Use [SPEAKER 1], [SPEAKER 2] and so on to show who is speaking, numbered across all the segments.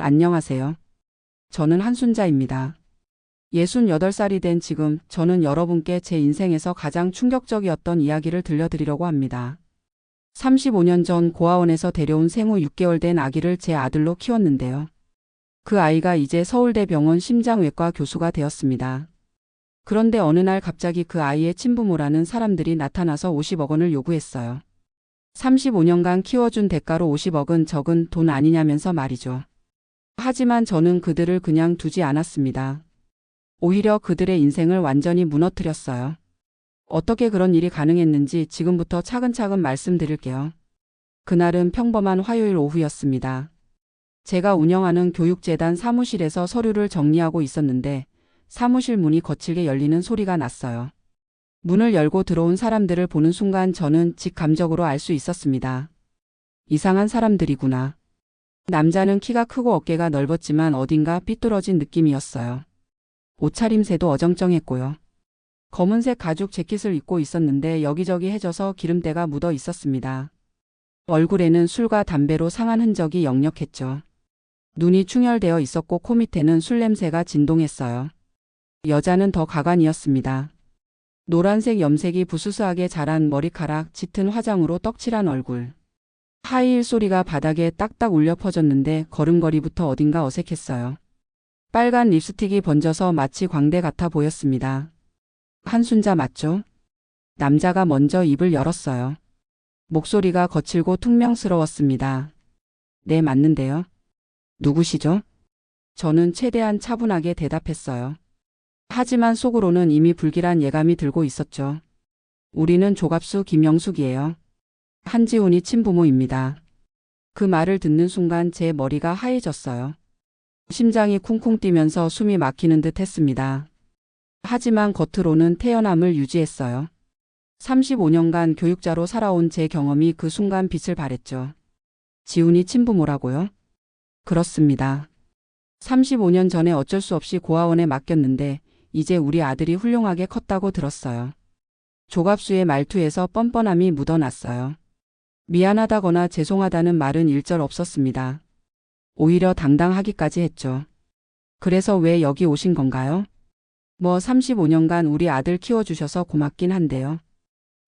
[SPEAKER 1] 안녕하세요. 저는 한순자입니다. 68살이 된 지금 저는 여러분께 제 인생에서 가장 충격적이었던 이야기를 들려드리려고 합니다. 35년 전 고아원에서 데려온 생후 6개월 된 아기를 제 아들로 키웠는데요. 그 아이가 이제 서울대병원 심장외과 교수가 되었습니다. 그런데 어느 날 갑자기 그 아이의 친부모라는 사람들이 나타나서 50억 원을 요구했어요. 35년간 키워준 대가로 50억은 적은 돈 아니냐면서 말이죠. 하지만 저는 그들을 그냥 두지 않았습니다. 오히려 그들의 인생을 완전히 무너뜨렸어요. 어떻게 그런 일이 가능했는지 지금부터 차근차근 말씀드릴게요. 그날은 평범한 화요일 오후였습니다. 제가 운영하는 교육재단 사무실에서 서류를 정리하고 있었는데 사무실 문이 거칠게 열리는 소리가 났어요. 문을 열고 들어온 사람들을 보는 순간 저는 직감적으로 알 수 있었습니다. 이상한 사람들이구나. 남자는 키가 크고 어깨가 넓었지만 어딘가 삐뚤어진 느낌이었어요. 옷차림새도 어정쩡했고요. 검은색 가죽 재킷을 입고 있었는데 여기저기 해져서 기름때가 묻어 있었습니다. 얼굴에는 술과 담배로 상한 흔적이 역력했죠. 눈이 충혈되어 있었고 코 밑에는 술 냄새가 진동했어요. 여자는 더 가관이었습니다. 노란색 염색이 부스스하게 자란 머리카락, 짙은 화장으로 떡칠한 얼굴. 하이힐 소리가 바닥에 딱딱 울려 퍼졌는데 걸음걸이부터 어딘가 어색했어요. 빨간 립스틱이 번져서 마치 광대 같아 보였습니다. 한순자 맞죠? 남자가 먼저 입을 열었어요. 목소리가 거칠고 퉁명스러웠습니다. 네, 맞는데요. 누구시죠? 저는 최대한 차분하게 대답했어요. 하지만 속으로는 이미 불길한 예감이 들고 있었죠. 우리는 조갑수 김영숙이에요. 한지훈이 친부모입니다. 그 말을 듣는 순간 제 머리가 하얘졌어요. 심장이 쿵쿵 뛰면서 숨이 막히는 듯 했습니다. 하지만 겉으로는 태연함을 유지했어요. 35년간 교육자로 살아온 제 경험이 그 순간 빛을 발했죠. 지훈이 친부모라고요? 그렇습니다. 35년 전에 어쩔 수 없이 고아원에 맡겼는데 이제 우리 아들이 훌륭하게 컸다고 들었어요. 조갑수의 말투에서 뻔뻔함이 묻어났어요. 미안하다거나 죄송하다는 말은 일절 없었습니다. 오히려 당당하기까지 했죠. 그래서 왜 여기 오신 건가요? 35년간 우리 아들 키워주셔서 고맙긴 한데요.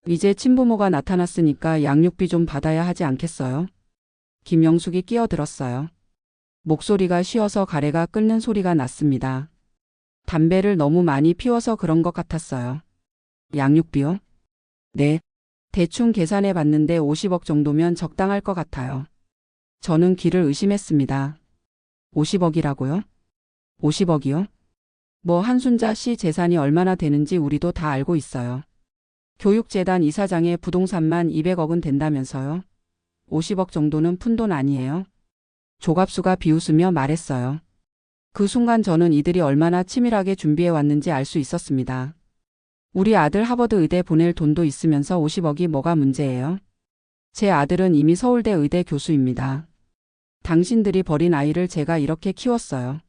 [SPEAKER 1] 이제 친부모가 나타났으니까 양육비 좀 받아야 하지 않겠어요? 김영숙이 끼어들었어요. 목소리가 쉬어서 가래가 끓는 소리가 났습니다. 담배를 너무 많이 피워서 그런 것 같았어요. 양육비요? 네. 대충 계산해 봤는데 50억 정도면 적당할 것 같아요. 저는 귀를 의심했습니다. 50억이라고요? 50억이요? 한순자 씨 재산이 얼마나 되는지 우리도 다 알고 있어요. 교육재단 이사장의 부동산만 200억은 된다면서요? 50억 정도는 푼돈 아니에요? 조갑수가 비웃으며 말했어요. 그 순간 저는 이들이 얼마나 치밀하게 준비해 왔는지 알 수 있었습니다. 우리 아들 하버드 의대 보낼 돈도 있으면서 50억이 뭐가 문제예요? 제 아들은 이미 서울대 의대 교수입니다. 당신들이 버린 아이를 제가 이렇게 키웠어요.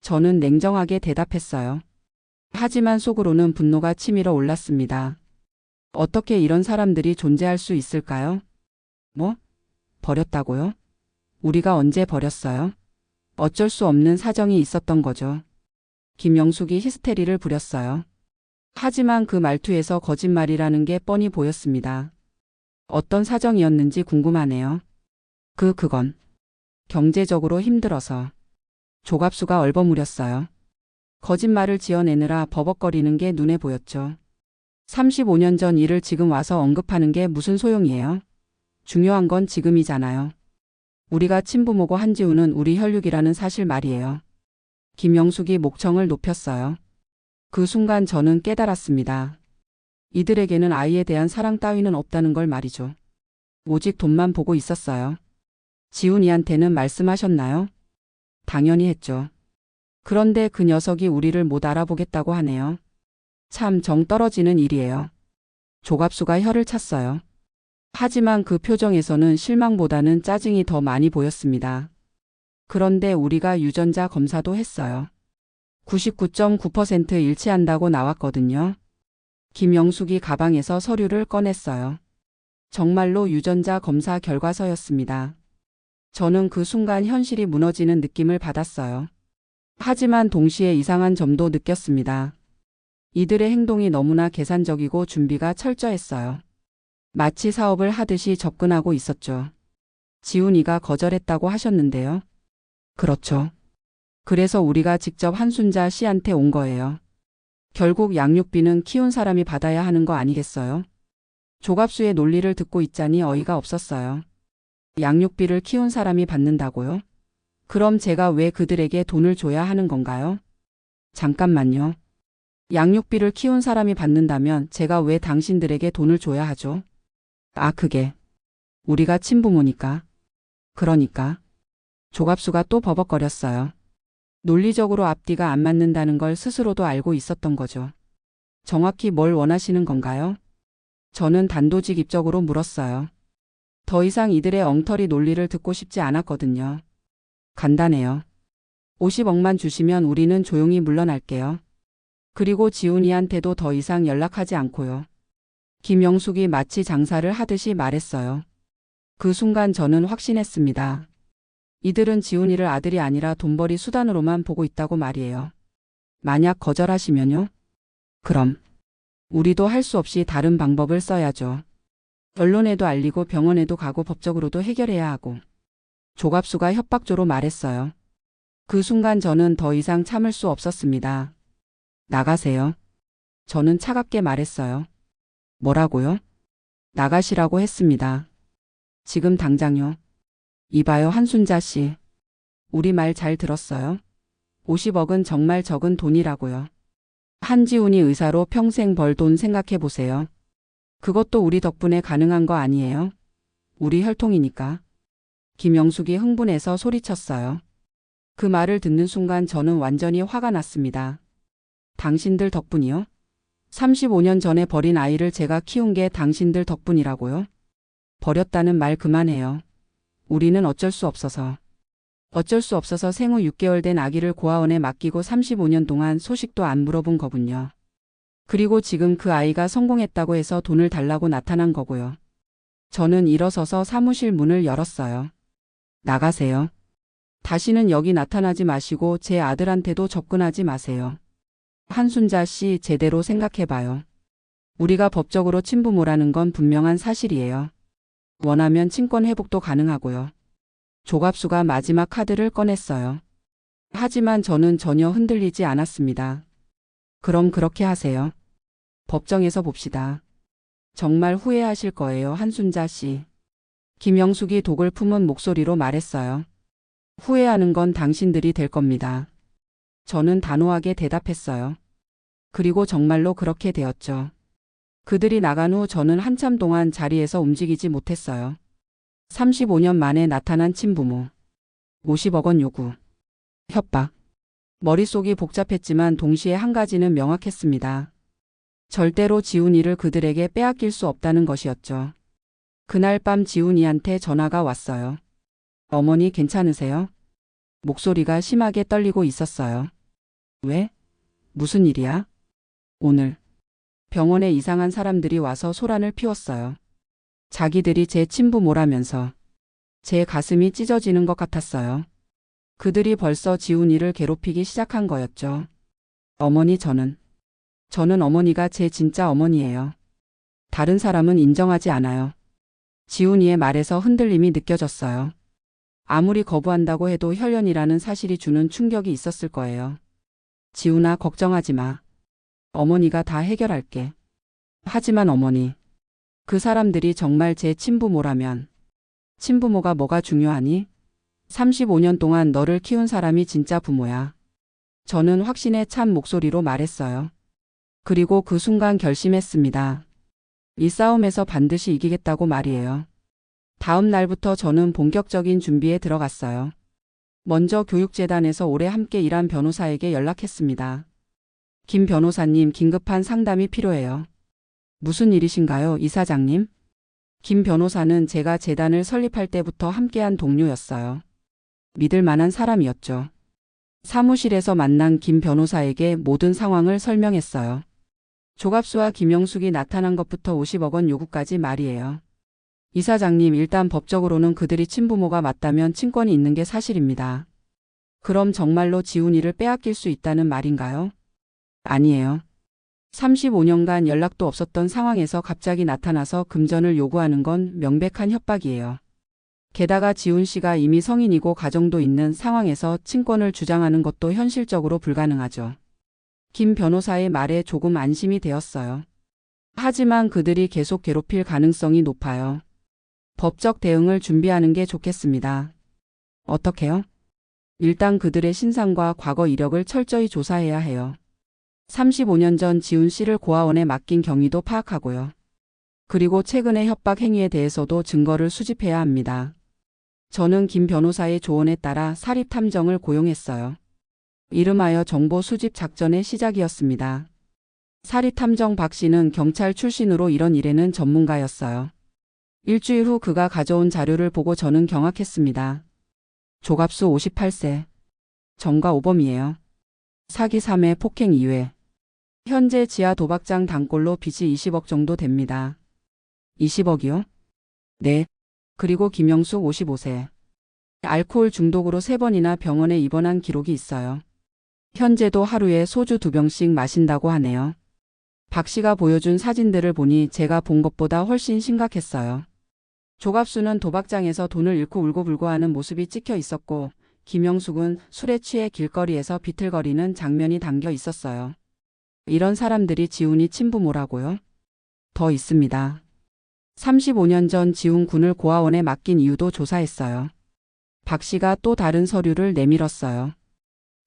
[SPEAKER 1] 저는 냉정하게 대답했어요. 하지만 속으로는 분노가 치밀어 올랐습니다. 어떻게 이런 사람들이 존재할 수 있을까요? 버렸다고요? 우리가 언제 버렸어요? 어쩔 수 없는 사정이 있었던 거죠. 김영숙이 히스테리를 부렸어요. 하지만 그 말투에서 거짓말이라는 게 뻔히 보였습니다. 어떤 사정이었는지 궁금하네요. 그건 경제적으로 힘들어서. 조갑수가 얼버무렸어요. 거짓말을 지어내느라 버벅거리는 게 눈에 보였죠. 35년 전 일을 지금 와서 언급하는 게 무슨 소용이에요? 중요한 건 지금이잖아요. 우리가 친부모고 한지훈은 우리 혈육이라는 사실 말이에요. 김영숙이 목청을 높였어요. 그 순간 저는 깨달았습니다. 이들에게는 아이에 대한 사랑 따위는 없다는 걸 말이죠. 오직 돈만 보고 있었어요. 지훈이한테는 말씀하셨나요? 당연히 했죠. 그런데 그 녀석이 우리를 못 알아보겠다고 하네요. 참 정 떨어지는 일이에요. 조갑수가 혀를 찼어요. 하지만 그 표정에서는 실망보다는 짜증이 더 많이 보였습니다. 그런데 우리가 유전자 검사도 했어요. 99.9% 일치한다고 나왔거든요. 김영숙이 가방에서 서류를 꺼냈어요. 정말로 유전자 검사 결과서였습니다. 저는 그 순간 현실이 무너지는 느낌을 받았어요. 하지만 동시에 이상한 점도 느꼈습니다. 이들의 행동이 너무나 계산적이고 준비가 철저했어요. 마치 사업을 하듯이 접근하고 있었죠. 지훈이가 거절했다고 하셨는데요. 그렇죠. 그래서 우리가 직접 한순자 씨한테 온 거예요. 결국 양육비는 키운 사람이 받아야 하는 거 아니겠어요? 조갑수의 논리를 듣고 있자니 어이가 없었어요. 양육비를 키운 사람이 받는다고요? 그럼 제가 왜 그들에게 돈을 줘야 하는 건가요? 잠깐만요. 양육비를 키운 사람이 받는다면 제가 왜 당신들에게 돈을 줘야 하죠? 아, 그게 우리가 친부모니까. 그러니까. 조갑수가 또 버벅거렸어요. 논리적으로 앞뒤가 안 맞는다는 걸 스스로도 알고 있었던 거죠. 정확히 뭘 원하시는 건가요? 저는 단도직입적으로 물었어요. 더 이상 이들의 엉터리 논리를 듣고 싶지 않았거든요. 간단해요. 50억만 주시면 우리는 조용히 물러날게요. 그리고 지훈이한테도 더 이상 연락하지 않고요. 김영숙이 마치 장사를 하듯이 말했어요. 그 순간 저는 확신했습니다. 이들은 지훈이를 아들이 아니라 돈벌이 수단으로만 보고 있다고 말이에요. 만약 거절하시면요? 그럼 우리도 할 수 없이 다른 방법을 써야죠. 언론에도 알리고 병원에도 가고 법적으로도 해결해야 하고. 조갑수가 협박조로 말했어요. 그 순간 저는 더 이상 참을 수 없었습니다. 나가세요. 저는 차갑게 말했어요. 뭐라고요? 나가시라고 했습니다. 지금 당장요. 이봐요, 한순자 씨. 우리 말 잘 들었어요? 50억은 정말 적은 돈이라고요. 한지훈이 의사로 평생 벌 돈 생각해 보세요. 그것도 우리 덕분에 가능한 거 아니에요? 우리 혈통이니까. 김영숙이 흥분해서 소리쳤어요. 그 말을 듣는 순간 저는 완전히 화가 났습니다. 당신들 덕분이요? 35년 전에 버린 아이를 제가 키운 게 당신들 덕분이라고요? 버렸다는 말 그만해요. 우리는 어쩔 수 없어서 생후 6개월 된 아기를 고아원에 맡기고 35년 동안 소식도 안 물어본 거군요. 그리고 지금 그 아이가 성공했다고 해서 돈을 달라고 나타난 거고요. 저는 일어서서 사무실 문을 열었어요. 나가세요. 다시는 여기 나타나지 마시고 제 아들한테도 접근하지 마세요. 한순자 씨, 제대로 생각해봐요. 우리가 법적으로 친부모라는 건 분명한 사실이에요. 원하면 친권 회복도 가능하고요. 조갑수가 마지막 카드를 꺼냈어요. 하지만 저는 전혀 흔들리지 않았습니다. 그럼 그렇게 하세요. 법정에서 봅시다. 정말 후회하실 거예요, 한순자 씨. 김영숙이 독을 품은 목소리로 말했어요. 후회하는 건 당신들이 될 겁니다. 저는 단호하게 대답했어요. 그리고 정말로 그렇게 되었죠. 그들이 나간 후 저는 한참 동안 자리에서 움직이지 못했어요. 35년 만에 나타난 친부모. 50억 원 요구. 협박. 머릿속이 복잡했지만 동시에 한 가지는 명확했습니다. 절대로 지훈이를 그들에게 빼앗길 수 없다는 것이었죠. 그날 밤 지훈이한테 전화가 왔어요. 어머니 괜찮으세요? 목소리가 심하게 떨리고 있었어요. 왜? 무슨 일이야? 오늘 병원에 이상한 사람들이 와서 소란을 피웠어요. 자기들이 제 친부모라면서 제 가슴이 찢어지는 것 같았어요. 그들이 벌써 지훈이를 괴롭히기 시작한 거였죠. 어머니, 저는 어머니가 제 진짜 어머니예요. 다른 사람은 인정하지 않아요. 지훈이의 말에서 흔들림이 느껴졌어요. 아무리 거부한다고 해도 혈연이라는 사실이 주는 충격이 있었을 거예요. 지훈아, 걱정하지 마. 어머니가 다 해결할게. 하지만 어머니, 그 사람들이 정말 제 친부모라면 친부모가 뭐가 중요하니? 35년 동안 너를 키운 사람이 진짜 부모야. 저는 확신에 찬 목소리로 말했어요. 그리고 그 순간 결심했습니다. 이 싸움에서 반드시 이기겠다고 말이에요. 다음 날부터 저는 본격적인 준비에 들어갔어요. 먼저 교육재단에서 오래 함께 일한 변호사에게 연락했습니다. 김 변호사님, 긴급한 상담이 필요해요. 무슨 일이신가요, 이사장님? 김 변호사는 제가 재단을 설립할 때부터 함께한 동료였어요. 믿을 만한 사람이었죠. 사무실에서 만난 김 변호사에게 모든 상황을 설명했어요. 조갑수와 김영숙이 나타난 것부터 50억 원 요구까지 말이에요. 이사장님, 일단 법적으로는 그들이 친부모가 맞다면 친권이 있는 게 사실입니다. 그럼 정말로 지훈이를 빼앗길 수 있다는 말인가요? 아니에요. 35년간 연락도 없었던 상황에서 갑자기 나타나서 금전을 요구하는 건 명백한 협박이에요. 게다가 지훈 씨가 이미 성인이고 가정도 있는 상황에서 친권을 주장하는 것도 현실적으로 불가능하죠. 김 변호사의 말에 조금 안심이 되었어요. 하지만 그들이 계속 괴롭힐 가능성이 높아요. 법적 대응을 준비하는 게 좋겠습니다. 어떻게요? 일단 그들의 신상과 과거 이력을 철저히 조사해야 해요. 35년 전 지훈 씨를 고아원에 맡긴 경위도 파악하고요. 그리고 최근의 협박 행위에 대해서도 증거를 수집해야 합니다. 저는 김 변호사의 조언에 따라 사립탐정을 고용했어요. 이름하여 정보 수집 작전의 시작이었습니다. 사립탐정 박 씨는 경찰 출신으로 이런 일에는 전문가였어요. 일주일 후 그가 가져온 자료를 보고 저는 경악했습니다. 조갑수 58세. 정가 5범이에요. 사기 3회, 폭행 2회. 현재 지하 도박장 단골로 빚이 20억 정도 됩니다. 20억이요? 네. 그리고 김영숙 55세. 알코올 중독으로 3번이나 병원에 입원한 기록이 있어요. 현재도 하루에 소주 2병씩 마신다고 하네요. 박 씨가 보여준 사진들을 보니 제가 본 것보다 훨씬 심각했어요. 조갑수는 도박장에서 돈을 잃고 울고불고 하는 모습이 찍혀 있었고, 김영숙은 술에 취해 길거리에서 비틀거리는 장면이 담겨 있었어요. 이런 사람들이 지훈이 친부모라고요? 더 있습니다. 35년 전 지훈 군을 고아원에 맡긴 이유도 조사했어요. 박 씨가 또 다른 서류를 내밀었어요.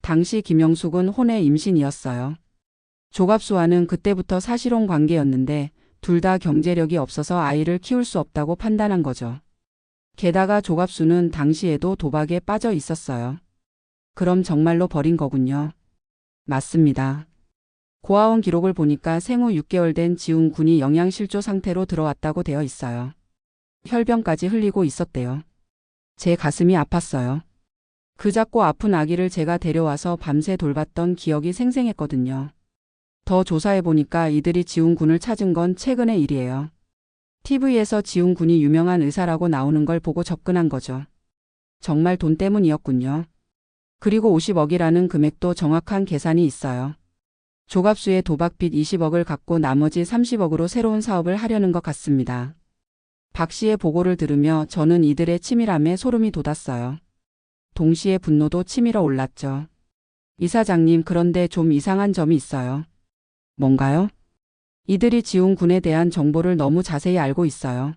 [SPEAKER 1] 당시 김영숙은 혼외 임신이었어요. 조갑수와는 그때부터 사실혼 관계였는데 둘 다 경제력이 없어서 아이를 키울 수 없다고 판단한 거죠. 게다가 조갑수는 당시에도 도박에 빠져 있었어요. 그럼 정말로 버린 거군요. 맞습니다. 고아원 기록을 보니까 생후 6개월 된 지훈 군이 영양실조 상태로 들어왔다고 되어 있어요. 혈변까지 흘리고 있었대요. 제 가슴이 아팠어요. 그 작고 아픈 아기를 제가 데려와서 밤새 돌봤던 기억이 생생했거든요. 더 조사해보니까 이들이 지훈 군을 찾은 건 최근의 일이에요. TV에서 지훈 군이 유명한 의사라고 나오는 걸 보고 접근한 거죠. 정말 돈 때문이었군요. 그리고 50억이라는 금액도 정확한 계산이 있어요. 조갑수의 도박빚 20억을 갖고 나머지 30억으로 새로운 사업을 하려는 것 같습니다. 박 씨의 보고를 들으며 저는 이들의 치밀함에 소름이 돋았어요. 동시에 분노도 치밀어 올랐죠. 이사장님, 그런데 좀 이상한 점이 있어요. 뭔가요? 이들이 지훈 군에 대한 정보를 너무 자세히 알고 있어요.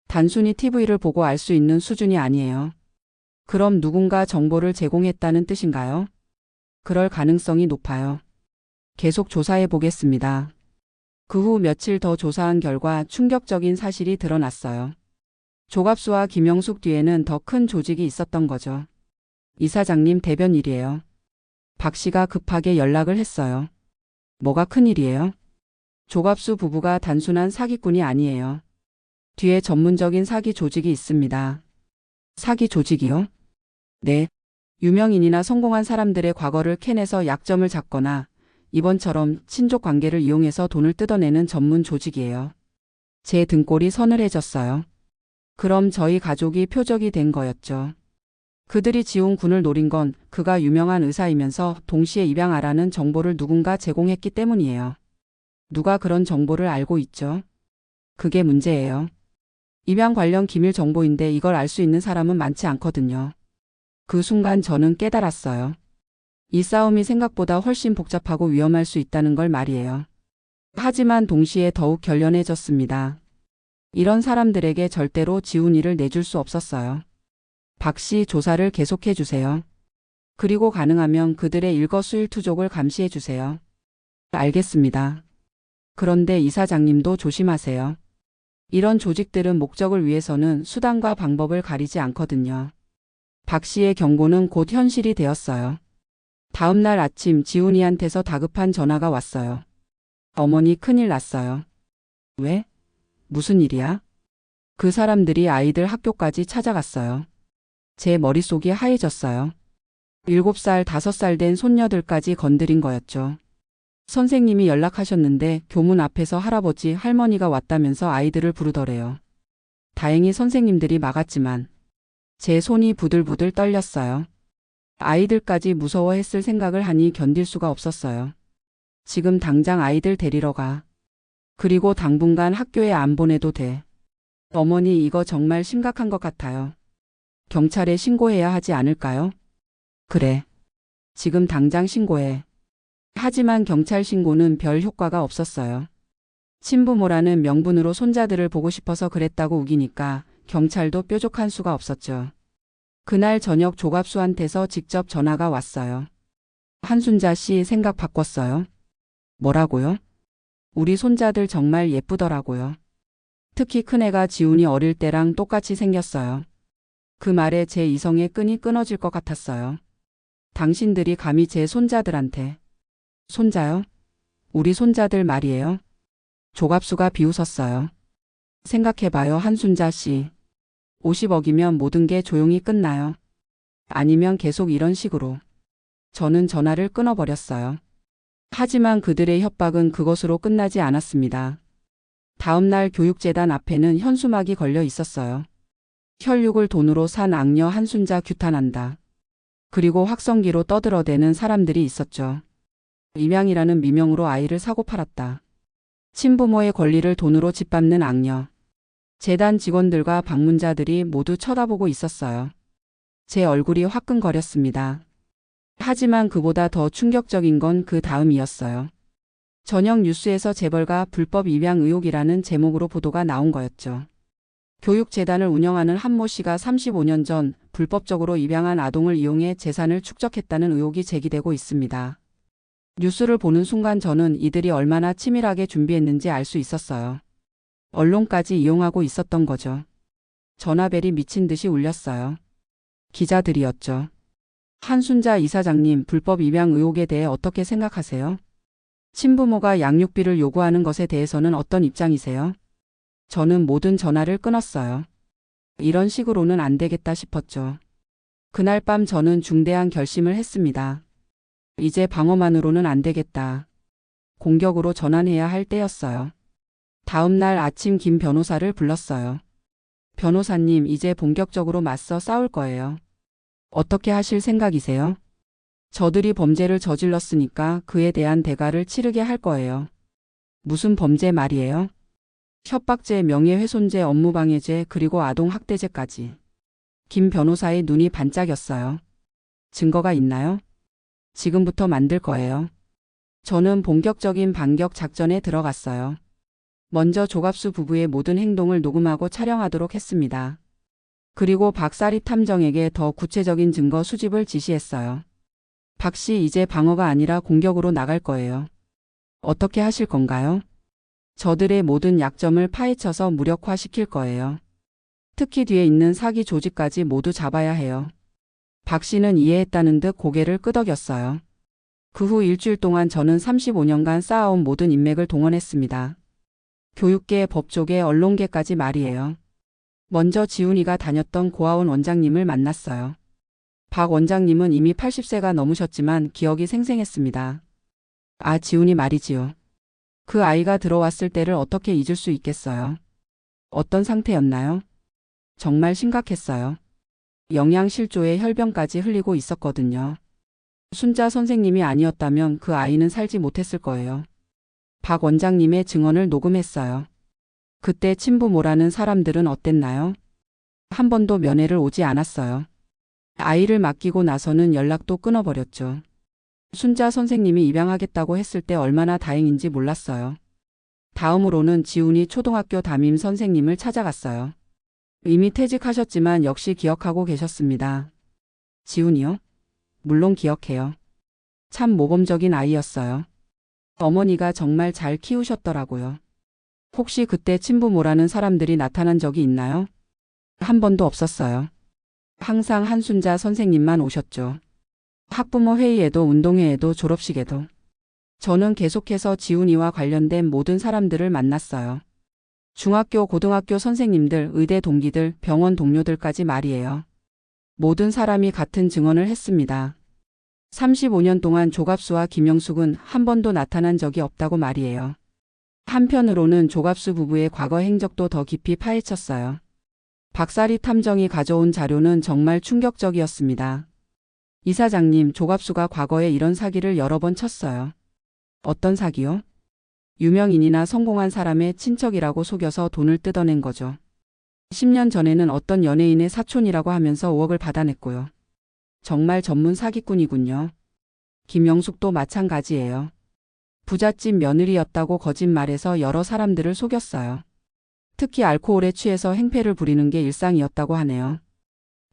[SPEAKER 1] 단순히 TV를 보고 알 수 있는 수준이 아니에요. 그럼 누군가 정보를 제공했다는 뜻인가요? 그럴 가능성이 높아요. 계속 조사해 보겠습니다. 그 후 며칠 더 조사한 결과 충격적인 사실이 드러났어요. 조갑수와 김영숙 뒤에는 더 큰 조직이 있었던 거죠. 이사장님, 대변일이에요. 박 씨가 급하게 연락을 했어요. 뭐가 큰일이에요? 조갑수 부부가 단순한 사기꾼이 아니에요. 뒤에 전문적인 사기 조직이 있습니다. 사기 조직이요? 네. 유명인이나 성공한 사람들의 과거를 캐내서 약점을 잡거나 이번처럼 친족 관계를 이용해서 돈을 뜯어내는 전문 조직이에요. 제 등골이 서늘해졌어요. 그럼 저희 가족이 표적이 된 거였죠. 그들이 지훈 군을 노린 건 그가 유명한 의사이면서 동시에 입양하라는 정보를 누군가 제공했기 때문이에요. 누가 그런 정보를 알고 있죠? 그게 문제예요. 입양 관련 기밀 정보인데 이걸 알 수 있는 사람은 많지 않거든요. 그 순간 저는 깨달았어요. 이 싸움이 생각보다 훨씬 복잡하고 위험할 수 있다는 걸 말이에요. 하지만 동시에 더욱 결연해졌습니다. 이런 사람들에게 절대로 지훈이를 내줄 수 없었어요. 박 씨, 조사를 계속해 주세요. 그리고 가능하면 그들의 일거수일투족을 감시해 주세요. 알겠습니다. 그런데 이사장님도 조심하세요. 이런 조직들은 목적을 위해서는 수단과 방법을 가리지 않거든요. 박 씨의 경고는 곧 현실이 되었어요. 다음 날 아침 지훈이한테서 다급한 전화가 왔어요. 어머니, 큰일 났어요. 왜? 무슨 일이야? 그 사람들이 아이들 학교까지 찾아갔어요. 제 머릿속이 하얘졌어요. 7살, 5살 된 손녀들까지 건드린 거였죠. 선생님이 연락하셨는데 교문 앞에서 할아버지, 할머니가 왔다면서 아이들을 부르더래요. 다행히 선생님들이 막았지만 제 손이 부들부들 떨렸어요. 아이들까지 무서워했을 생각을 하니 견딜 수가 없었어요. 지금 당장 아이들 데리러 가. 그리고 당분간 학교에 안 보내도 돼. 어머니, 이거 정말 심각한 것 같아요. 경찰에 신고해야 하지 않을까요? 그래. 지금 당장 신고해. 하지만 경찰 신고는 별 효과가 없었어요. 친부모라는 명분으로 손자들을 보고 싶어서 그랬다고 우기니까 경찰도 뾰족한 수가 없었죠. 그날 저녁 조갑수한테서 직접 전화가 왔어요. 한순자 씨 생각 바꿨어요. 뭐라고요? 우리 손자들 정말 예쁘더라고요. 특히 큰애가 지훈이 어릴 때랑 똑같이 생겼어요. 그 말에 제 이성의 끈이 끊어질 것 같았어요. 당신들이 감히 제 손자들한테. 손자요? 우리 손자들 말이에요. 조갑수가 비웃었어요. 생각해봐요, 한순자 씨. 50억이면 모든 게 조용히 끝나요. 아니면 계속 이런 식으로. 저는 전화를 끊어버렸어요. 하지만 그들의 협박은 그것으로 끝나지 않았습니다. 다음 날 교육재단 앞에는 현수막이 걸려 있었어요. 혈육을 돈으로 산 악녀 한순자 규탄한다. 그리고 확성기로 떠들어대는 사람들이 있었죠. 입양이라는 미명으로 아이를 사고 팔았다. 친부모의 권리를 돈으로 짓밟는 악녀. 재단 직원들과 방문자들이 모두 쳐다보고 있었어요. 제 얼굴이 화끈거렸습니다. 하지만 그보다 더 충격적인 건 그 다음이었어요. 저녁 뉴스에서 재벌가 불법 입양 의혹이라는 제목으로 보도가 나온 거였죠. 교육재단을 운영하는 한모 씨가 35년 전 불법적으로 입양한 아동을 이용해 재산을 축적했다는 의혹이 제기되고 있습니다. 뉴스를 보는 순간 저는 이들이 얼마나 치밀하게 준비했는지 알 수 있었어요. 언론까지 이용하고 있었던 거죠. 전화벨이 미친 듯이 울렸어요. 기자들이었죠. 한순자 이사장님, 불법 입양 의혹에 대해 어떻게 생각하세요? 친부모가 양육비를 요구하는 것에 대해서는 어떤 입장이세요? 저는 모든 전화를 끊었어요. 이런 식으로는 안 되겠다 싶었죠. 그날 밤 저는 중대한 결심을 했습니다. 이제 방어만으로는 안 되겠다. 공격으로 전환해야 할 때였어요. 다음 날 아침 김 변호사를 불렀어요. 변호사님, 이제 본격적으로 맞서 싸울 거예요. 어떻게 하실 생각이세요? 저들이 범죄를 저질렀으니까 그에 대한 대가를 치르게 할 거예요. 무슨 범죄 말이에요? 협박죄, 명예훼손죄, 업무방해죄, 그리고 아동학대죄까지. 김 변호사의 눈이 반짝였어요. 증거가 있나요? 지금부터 만들 거예요. 저는 본격적인 반격 작전에 들어갔어요. 먼저 조갑수 부부의 모든 행동을 녹음하고 촬영하도록 했습니다. 그리고 박사립 탐정에게 더 구체적인 증거 수집을 지시했어요. 박 씨, 이제 방어가 아니라 공격으로 나갈 거예요. 어떻게 하실 건가요? 저들의 모든 약점을 파헤쳐서 무력화시킬 거예요. 특히 뒤에 있는 사기 조직까지 모두 잡아야 해요. 박 씨는 이해했다는 듯 고개를 끄덕였어요. 그 후 일주일 동안 저는 35년간 쌓아온 모든 인맥을 동원했습니다. 교육계, 법조계, 언론계까지 말이에요. 먼저 지훈이가 다녔던 고아원 원장님을 만났어요. 박 원장님은 이미 80세가 넘으셨지만 기억이 생생했습니다. 아, 지훈이 말이지요. 그 아이가 들어왔을 때를 어떻게 잊을 수 있겠어요. 어떤 상태였나요? 정말 심각했어요. 영양실조에 혈변까지 흘리고 있었거든요. 순자 선생님이 아니었다면 그 아이는 살지 못했을 거예요. 박 원장님의 증언을 녹음했어요. 그때 친부모라는 사람들은 어땠나요? 한 번도 면회를 오지 않았어요. 아이를 맡기고 나서는 연락도 끊어버렸죠. 순자 선생님이 입양하겠다고 했을 때 얼마나 다행인지 몰랐어요. 다음으로는 지훈이 초등학교 담임 선생님을 찾아갔어요. 이미 퇴직하셨지만 역시 기억하고 계셨습니다. 지훈이요? 물론 기억해요. 참 모범적인 아이였어요. 어머니가 정말 잘 키우셨더라고요. 혹시 그때 친부모라는 사람들이 나타난 적이 있나요? 한 번도 없었어요. 항상 한순자 선생님만 오셨죠. 학부모 회의에도 운동회에도 졸업식에도. 저는 계속해서 지훈이와 관련된 모든 사람들을 만났어요. 중학교, 고등학교 선생님들, 의대 동기들, 병원 동료들까지 말이에요. 모든 사람이 같은 증언을 했습니다. 35년 동안 조갑수와 김영숙은 한 번도 나타난 적이 없다고 말이에요. 한편으로는 조갑수 부부의 과거 행적도 더 깊이 파헤쳤어요. 박사리 탐정이 가져온 자료는 정말 충격적이었습니다. 이사장님, 조갑수가 과거에 이런 사기를 여러 번 쳤어요. 어떤 사기요? 유명인이나 성공한 사람의 친척이라고 속여서 돈을 뜯어낸 거죠. 10년 전에는 어떤 연예인의 사촌이라고 하면서 5억을 받아냈고요. 정말 전문 사기꾼이군요. 김영숙도 마찬가지예요. 부잣집 며느리였다고 거짓말해서 여러 사람들을 속였어요. 특히 알코올에 취해서 행패를 부리는 게 일상이었다고 하네요.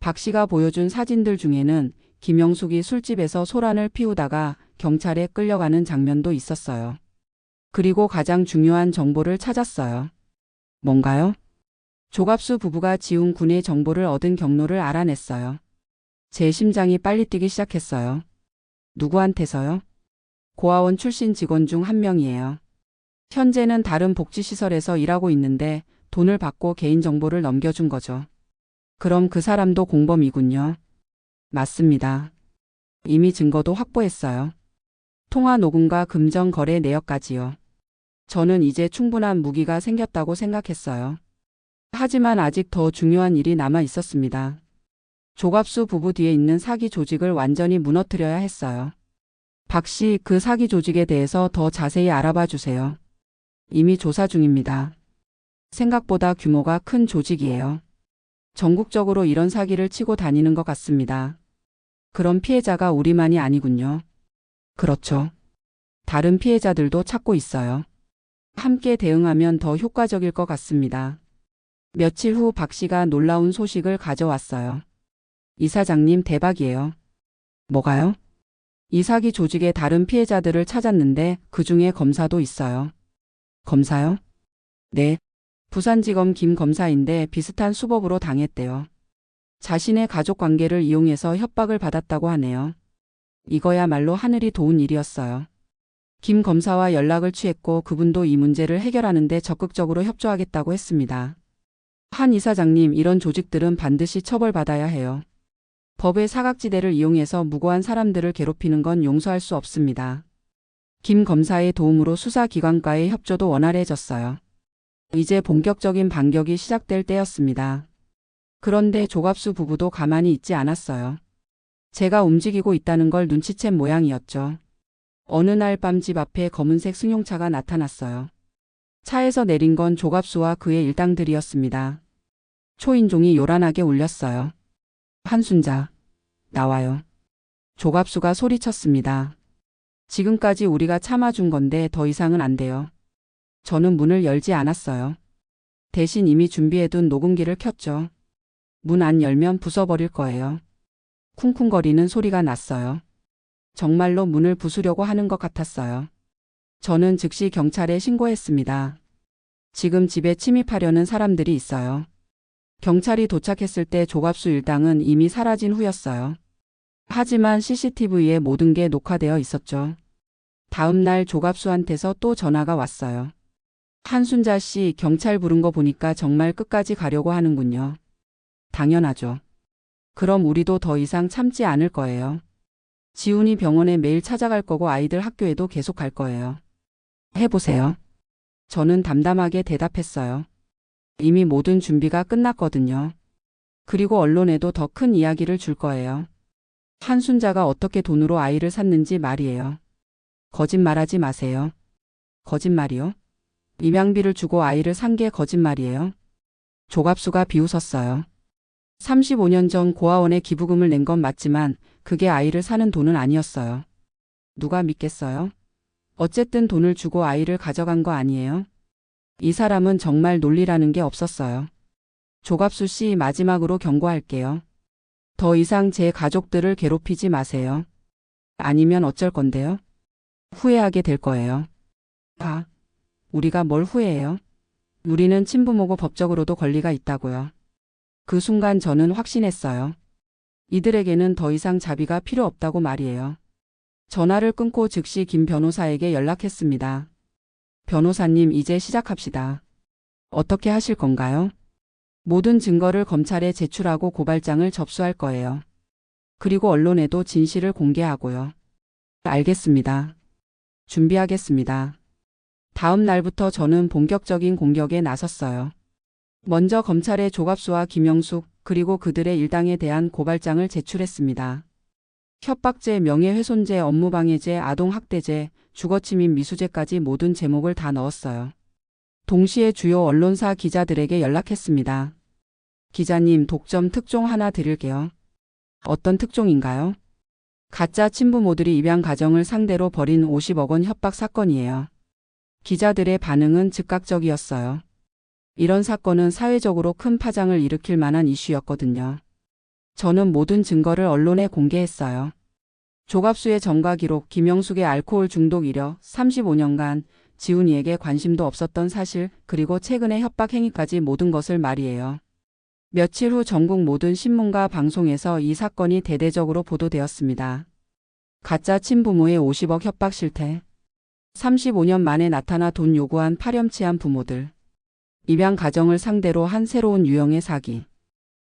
[SPEAKER 1] 박 씨가 보여준 사진들 중에는 김영숙이 술집에서 소란을 피우다가 경찰에 끌려가는 장면도 있었어요. 그리고 가장 중요한 정보를 찾았어요. 뭔가요? 조갑수 부부가 지훈 군의 정보를 얻은 경로를 알아냈어요. 제 심장이 빨리 뛰기 시작했어요. 누구한테서요? 고아원 출신 직원 중 한 명이에요. 현재는 다른 복지시설에서 일하고 있는데 돈을 받고 개인정보를 넘겨준 거죠. 그럼 그 사람도 공범이군요. 맞습니다. 이미 증거도 확보했어요. 통화 녹음과 금전 거래 내역까지요. 저는 이제 충분한 무기가 생겼다고 생각했어요. 하지만 아직 더 중요한 일이 남아 있었습니다. 조갑수 부부 뒤에 있는 사기 조직을 완전히 무너뜨려야 했어요. 박 씨, 그 사기 조직에 대해서 더 자세히 알아봐 주세요. 이미 조사 중입니다. 생각보다 규모가 큰 조직이에요. 전국적으로 이런 사기를 치고 다니는 것 같습니다. 그런 피해자가 우리만이 아니군요. 그렇죠. 다른 피해자들도 찾고 있어요. 함께 대응하면 더 효과적일 것 같습니다. 며칠 후 박 씨가 놀라운 소식을 가져왔어요. 이사장님, 대박이에요. 뭐가요? 이 사기 조직의 다른 피해자들을 찾았는데 그 중에 검사도 있어요. 검사요? 네. 부산지검 김 검사인데 비슷한 수법으로 당했대요. 자신의 가족 관계를 이용해서 협박을 받았다고 하네요. 이거야말로 하늘이 도운 일이었어요. 김 검사와 연락을 취했고 그분도 이 문제를 해결하는 데 적극적으로 협조하겠다고 했습니다. 한 이사장님, 이런 조직들은 반드시 처벌받아야 해요. 법의 사각지대를 이용해서 무고한 사람들을 괴롭히는 건 용서할 수 없습니다. 김 검사의 도움으로 수사기관과의 협조도 원활해졌어요. 이제 본격적인 반격이 시작될 때였습니다. 그런데 조갑수 부부도 가만히 있지 않았어요. 제가 움직이고 있다는 걸 눈치챈 모양이었죠. 어느 날 밤 집 앞에 검은색 승용차가 나타났어요. 차에서 내린 건 조갑수와 그의 일당들이었습니다. 초인종이 요란하게 울렸어요. 한순자, 나와요. 조갑수가 소리쳤습니다. 지금까지 우리가 참아준 건데 더 이상은 안 돼요. 저는 문을 열지 않았어요. 대신 이미 준비해둔 녹음기를 켰죠. 문 안 열면 부숴버릴 거예요. 쿵쿵거리는 소리가 났어요. 정말로 문을 부수려고 하는 것 같았어요. 저는 즉시 경찰에 신고했습니다. 지금 집에 침입하려는 사람들이 있어요. 경찰이 도착했을 때 조갑수 일당은 이미 사라진 후였어요. 하지만 CCTV에 모든 게 녹화되어 있었죠. 다음 날 조갑수한테서 또 전화가 왔어요. 한순자 씨, 경찰 부른 거 보니까 정말 끝까지 가려고 하는군요. 당연하죠. 그럼 우리도 더 이상 참지 않을 거예요. 지훈이 병원에 매일 찾아갈 거고 아이들 학교에도 계속 갈 거예요. 해보세요. 저는 담담하게 대답했어요. 이미 모든 준비가 끝났거든요. 그리고 언론에도 더 큰 이야기를 줄 거예요. 한순자가 어떻게 돈으로 아이를 샀는지 말이에요. 거짓말하지 마세요. 거짓말이요? 입양비를 주고 아이를 산 게 거짓말이에요? 조갑수가 비웃었어요. 35년 전 고아원에 기부금을 낸 건 맞지만 그게 아이를 사는 돈은 아니었어요. 누가 믿겠어요? 어쨌든 돈을 주고 아이를 가져간 거 아니에요? 이 사람은 정말 논리라는 게 없었어요. 조갑수 씨, 마지막으로 경고할게요. 더 이상 제 가족들을 괴롭히지 마세요. 아니면 어쩔 건데요? 후회하게 될 거예요. 아, 우리가 뭘 후회해요? 우리는 친부모고 법적으로도 권리가 있다고요. 그 순간 저는 확신했어요. 이들에게는 더 이상 자비가 필요 없다고 말이에요. 전화를 끊고 즉시 김 변호사에게 연락했습니다. 변호사님, 이제 시작합시다. 어떻게 하실 건가요? 모든 증거를 검찰에 제출하고 고발장을 접수할 거예요. 그리고 언론에도 진실을 공개하고요. 알겠습니다. 준비하겠습니다. 다음 날부터 저는 본격적인 공격에 나섰어요. 먼저 검찰에 조갑수와 김영숙 그리고 그들의 일당에 대한 고발장을 제출했습니다. 협박죄, 명예훼손죄, 업무방해죄, 아동학대죄, 주거침입 미수죄까지 모든 제목을 다 넣었어요. 동시에 주요 언론사 기자들에게 연락했습니다. 기자님, 독점 특종 하나 드릴게요. 어떤 특종인가요? 가짜 친부모들이 입양 가정을 상대로 벌인 50억 원 협박 사건이에요. 기자들의 반응은 즉각적이었어요. 이런 사건은 사회적으로 큰 파장을 일으킬 만한 이슈였거든요. 저는 모든 증거를 언론에 공개했어요. 조갑수의 전과 기록, 김영숙의 알코올 중독 이력, 35년간 지훈이에게 관심도 없었던 사실, 그리고 최근의 협박 행위까지 모든 것을 말이에요. 며칠 후 전국 모든 신문과 방송에서 이 사건이 대대적으로 보도되었습니다. 가짜 친부모의 50억 협박 실태. 35년 만에 나타나 돈 요구한 파렴치한 부모들. 입양 가정을 상대로 한 새로운 유형의 사기.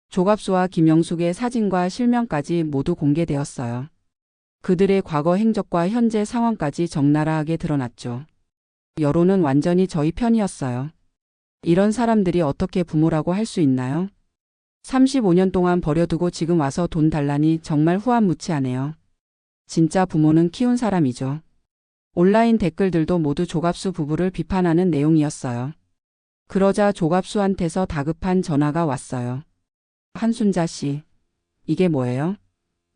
[SPEAKER 1] 조갑수와 김영숙의 사진과 실명까지 모두 공개되었어요. 그들의 과거 행적과 현재 상황까지 적나라하게 드러났죠. 여론은 완전히 저희 편이었어요. 이런 사람들이 어떻게 부모라고 할 수 있나요? 35년 동안 버려두고 지금 와서 돈 달라니 정말 후안무치하네요. 진짜 부모는 키운 사람이죠. 온라인 댓글들도 모두 조갑수 부부를 비판하는 내용이었어요. 그러자 조갑수한테서 다급한 전화가 왔어요. 한순자 씨, 이게 뭐예요?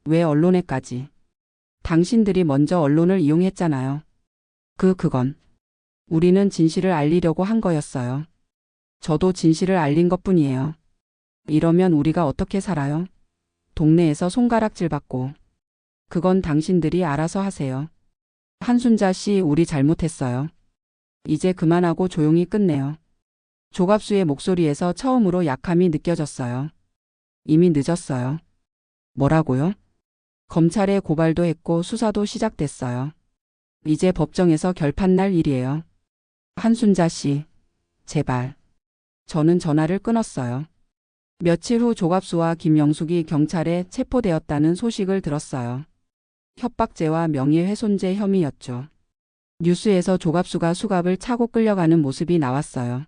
[SPEAKER 1] 왜 언론에까지? 당신들이 먼저 언론을 이용했잖아요. 그건. 우리는 진실을 알리려고 한 거였어요. 저도 진실을 알린 것뿐이에요. 이러면 우리가 어떻게 살아요? 동네에서 손가락질 받고. 그건 당신들이 알아서 하세요. 한순자 씨, 우리 잘못했어요. 이제 그만하고 조용히 끝내요. 조갑수의 목소리에서 처음으로 약함이 느껴졌어요. 이미 늦었어요. 뭐라고요? 검찰에 고발도 했고 수사도 시작됐어요. 이제 법정에서 결판 날 일이에요. 한순자 씨, 제발. 저는 전화를 끊었어요. 며칠 후 조갑수와 김영숙이 경찰에 체포되었다는 소식을 들었어요. 협박죄와 명예훼손죄 혐의였죠. 뉴스에서 조갑수가 수갑을 차고 끌려가는 모습이 나왔어요.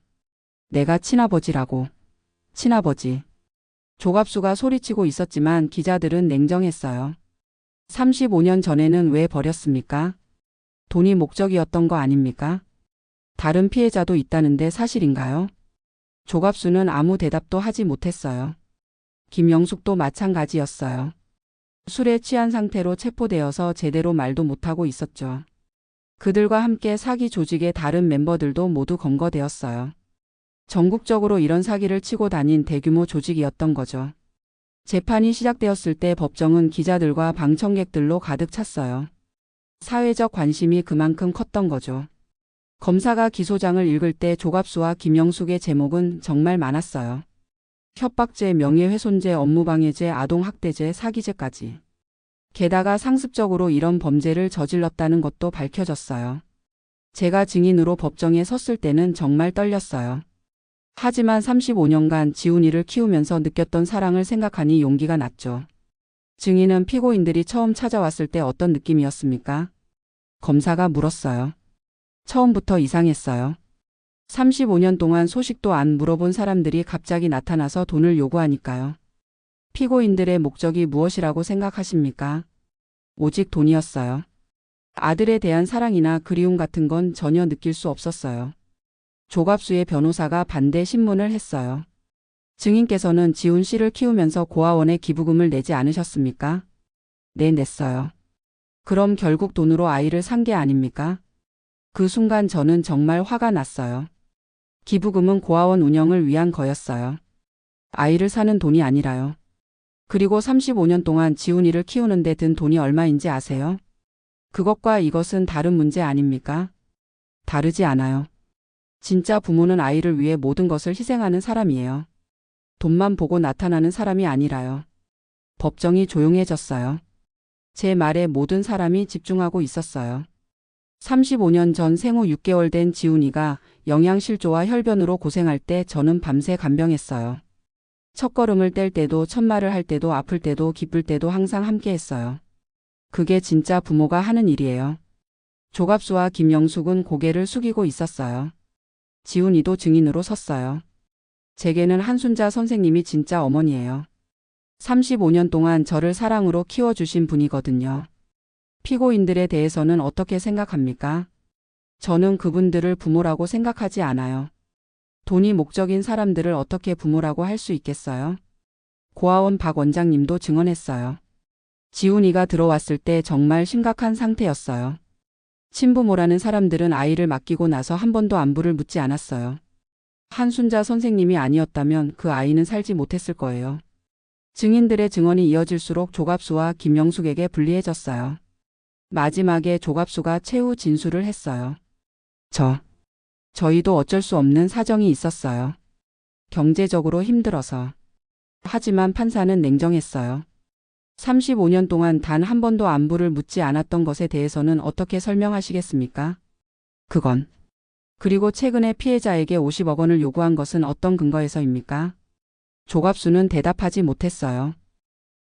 [SPEAKER 1] 내가 친아버지라고. 친아버지. 조갑수가 소리치고 있었지만 기자들은 냉정했어요. 35년 전에는 왜 버렸습니까? 돈이 목적이었던 거 아닙니까? 다른 피해자도 있다는데 사실인가요? 조갑수는 아무 대답도 하지 못했어요. 김영숙도 마찬가지였어요. 술에 취한 상태로 체포되어서 제대로 말도 못하고 있었죠. 그들과 함께 사기 조직의 다른 멤버들도 모두 검거되었어요. 전국적으로 이런 사기를 치고 다닌 대규모 조직이었던 거죠. 재판이 시작되었을 때 법정은 기자들과 방청객들로 가득 찼어요. 사회적 관심이 그만큼 컸던 거죠. 검사가 기소장을 읽을 때 조갑수와 김영숙의 제목은 정말 많았어요. 협박죄, 명예훼손죄, 업무방해죄, 아동학대죄, 사기죄까지. 게다가 상습적으로 이런 범죄를 저질렀다는 것도 밝혀졌어요. 제가 증인으로 법정에 섰을 때는 정말 떨렸어요. 하지만 35년간 지훈이를 키우면서 느꼈던 사랑을 생각하니 용기가 났죠. 증인은 피고인들이 처음 찾아왔을 때 어떤 느낌이었습니까? 검사가 물었어요. 처음부터 이상했어요. 35년 동안 소식도 안 물어본 사람들이 갑자기 나타나서 돈을 요구하니까요. 피고인들의 목적이 무엇이라고 생각하십니까? 오직 돈이었어요. 아들에 대한 사랑이나 그리움 같은 건 전혀 느낄 수 없었어요. 조갑수의 변호사가 반대 신문을 했어요. 증인께서는 지훈 씨를 키우면서 고아원에 기부금을 내지 않으셨습니까? 네, 냈어요. 그럼 결국 돈으로 아이를 산 게 아닙니까? 그 순간 저는 정말 화가 났어요. 기부금은 고아원 운영을 위한 거였어요. 아이를 사는 돈이 아니라요. 그리고 35년 동안 지훈이를 키우는데 든 돈이 얼마인지 아세요? 그것과 이것은 다른 문제 아닙니까? 다르지 않아요. 진짜 부모는 아이를 위해 모든 것을 희생하는 사람이에요. 돈만 보고 나타나는 사람이 아니라요. 법정이 조용해졌어요. 제 말에 모든 사람이 집중하고 있었어요. 35년 전 생후 6개월 된 지훈이가 영양실조와 혈변으로 고생할 때 저는 밤새 간병했어요. 첫걸음을 뗄 때도 첫말을 할 때도 아플 때도 기쁠 때도 항상 함께 했어요. 그게 진짜 부모가 하는 일이에요. 조갑수와 김영숙은 고개를 숙이고 있었어요. 지훈이도 증인으로 섰어요. 제게는 한순자 선생님이 진짜 어머니예요. 35년 동안 저를 사랑으로 키워주신 분이거든요. 피고인들에 대해서는 어떻게 생각합니까? 저는 그분들을 부모라고 생각하지 않아요. 돈이 목적인 사람들을 어떻게 부모라고 할 수 있겠어요? 고아원 박 원장님도 증언했어요. 지훈이가 들어왔을 때 정말 심각한 상태였어요. 친부모라는 사람들은 아이를 맡기고 나서 한 번도 안부를 묻지 않았어요. 한순자 선생님이 아니었다면 그 아이는 살지 못했을 거예요. 증인들의 증언이 이어질수록 조갑수와 김영숙에게 불리해졌어요. 마지막에 조갑수가 최후 진술을 했어요. 저희도 어쩔 수 없는 사정이 있었어요. 경제적으로 힘들어서. 하지만 판사는 냉정했어요. 35년 동안 단 한 번도 안부를 묻지 않았던 것에 대해서는 어떻게 설명하시겠습니까? 그리고 최근에 피해자에게 50억 원을 요구한 것은 어떤 근거에서입니까? 조갑수는 대답하지 못했어요.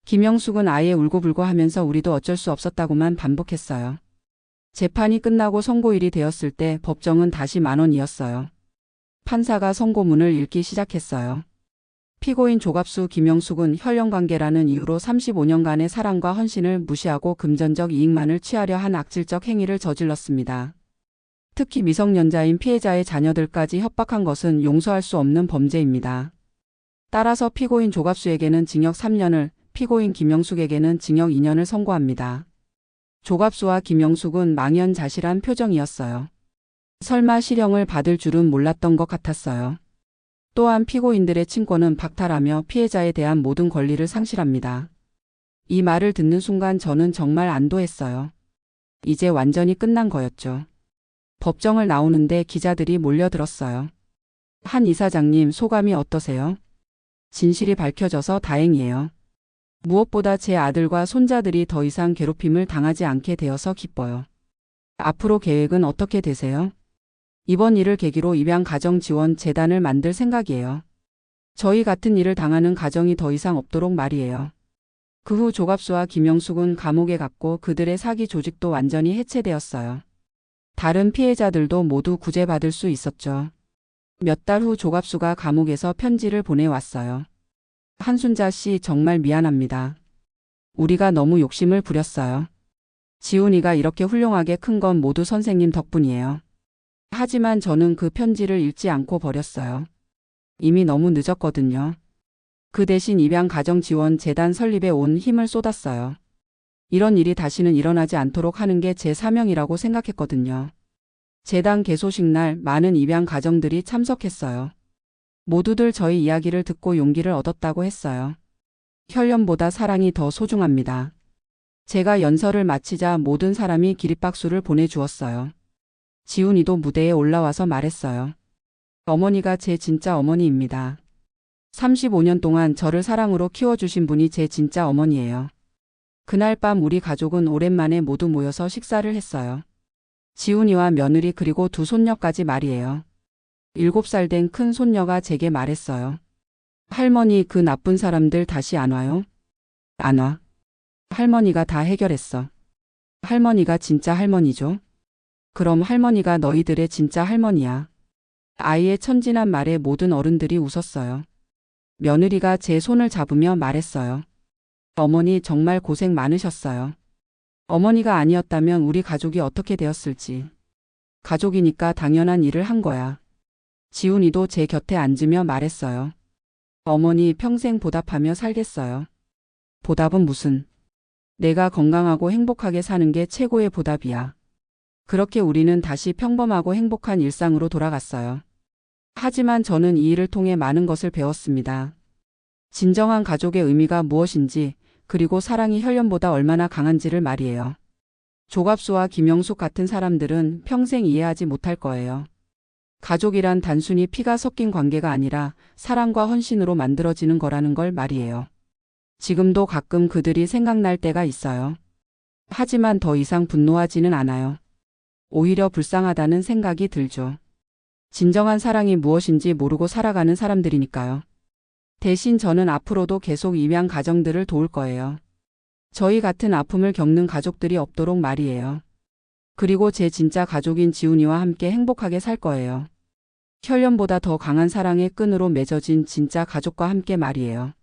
[SPEAKER 1] 김영숙은 아예 울고불고 하면서 우리도 어쩔 수 없었다고만 반복했어요. 재판이 끝나고 선고일이 되었을 때 법정은 다시 10,000원이었어요. 판사가 선고문을 읽기 시작했어요. 피고인 조갑수 김영숙은 혈연관계라는 이유로 35년간의 사랑과 헌신을 무시하고 금전적 이익만을 취하려 한 악질적 행위를 저질렀습니다. 특히 미성년자인 피해자의 자녀들까지 협박한 것은 용서할 수 없는 범죄입니다. 따라서 피고인 조갑수에게는 징역 3년을, 피고인 김영숙에게는 징역 2년을 선고합니다. 조갑수와 김영숙은 망연자실한 표정이었어요. 설마 실형을 받을 줄은 몰랐던 것 같았어요. 또한 피고인들의 친권은 박탈하며 피해자에 대한 모든 권리를 상실합니다. 이 말을 듣는 순간 저는 정말 안도했어요. 이제 완전히 끝난 거였죠. 법정을 나오는데 기자들이 몰려들었어요. 한 이사장님, 소감이 어떠세요? 진실이 밝혀져서 다행이에요. 무엇보다 제 아들과 손자들이 더 이상 괴롭힘을 당하지 않게 되어서 기뻐요. 앞으로 계획은 어떻게 되세요? 이번 일을 계기로 입양가정지원재단을 만들 생각이에요. 저희 같은 일을 당하는 가정이 더 이상 없도록 말이에요. 그 후 조갑수와 김영숙은 감옥에 갔고 그들의 사기 조직도 완전히 해체되었어요. 다른 피해자들도 모두 구제받을 수 있었죠. 몇 달 후 조갑수가 감옥에서 편지를 보내왔어요. 한순자 씨, 정말 미안합니다. 우리가 너무 욕심을 부렸어요. 지훈이가 이렇게 훌륭하게 큰 건 모두 선생님 덕분이에요. 하지만 저는 그 편지를 읽지 않고 버렸어요. 이미 너무 늦었거든요. 그 대신 입양가정지원재단 설립에 온 힘을 쏟았어요. 이런 일이 다시는 일어나지 않도록 하는 게 제 사명이라고 생각했거든요. 재단 개소식 날 많은 입양가정들이 참석했어요. 모두들 저희 이야기를 듣고 용기를 얻었다고 했어요. 혈연보다 사랑이 더 소중합니다. 제가 연설을 마치자 모든 사람이 기립박수를 보내주었어요. 지훈이도 무대에 올라와서 말했어요. 어머니가 제 진짜 어머니입니다. 35년 동안 저를 사랑으로 키워주신 분이 제 진짜 어머니예요. 그날 밤 우리 가족은 오랜만에 모두 모여서 식사를 했어요. 지훈이와 며느리 그리고 두 손녀까지 말이에요. 7살 된 큰 손녀가 제게 말했어요. 할머니, 그 나쁜 사람들 다시 안 와요? 안 와. 할머니가 다 해결했어. 할머니가 진짜 할머니죠? 그럼 할머니가 너희들의 진짜 할머니야. 아이의 천진한 말에 모든 어른들이 웃었어요. 며느리가 제 손을 잡으며 말했어요. 어머니 정말 고생 많으셨어요. 어머니가 아니었다면 우리 가족이 어떻게 되었을지. 가족이니까 당연한 일을 한 거야. 지훈이도 제 곁에 앉으며 말했어요. 어머니 평생 보답하며 살겠어요. 보답은 무슨? 내가 건강하고 행복하게 사는 게 최고의 보답이야. 그렇게 우리는 다시 평범하고 행복한 일상으로 돌아갔어요. 하지만 저는 이 일을 통해 많은 것을 배웠습니다. 진정한 가족의 의미가 무엇인지, 그리고 사랑이 혈연보다 얼마나 강한지를 말이에요. 조갑수와 김영숙 같은 사람들은 평생 이해하지 못할 거예요. 가족이란 단순히 피가 섞인 관계가 아니라 사랑과 헌신으로 만들어지는 거라는 걸 말이에요. 지금도 가끔 그들이 생각날 때가 있어요. 하지만 더 이상 분노하지는 않아요. 오히려 불쌍하다는 생각이 들죠. 진정한 사랑이 무엇인지 모르고 살아가는 사람들이니까요. 대신 저는 앞으로도 계속 입양 가정들을 도울 거예요. 저희 같은 아픔을 겪는 가족들이 없도록 말이에요. 그리고 제 진짜 가족인 지훈이와 함께 행복하게 살 거예요. 혈연보다 더 강한 사랑의 끈으로 맺어진 진짜 가족과 함께 말이에요.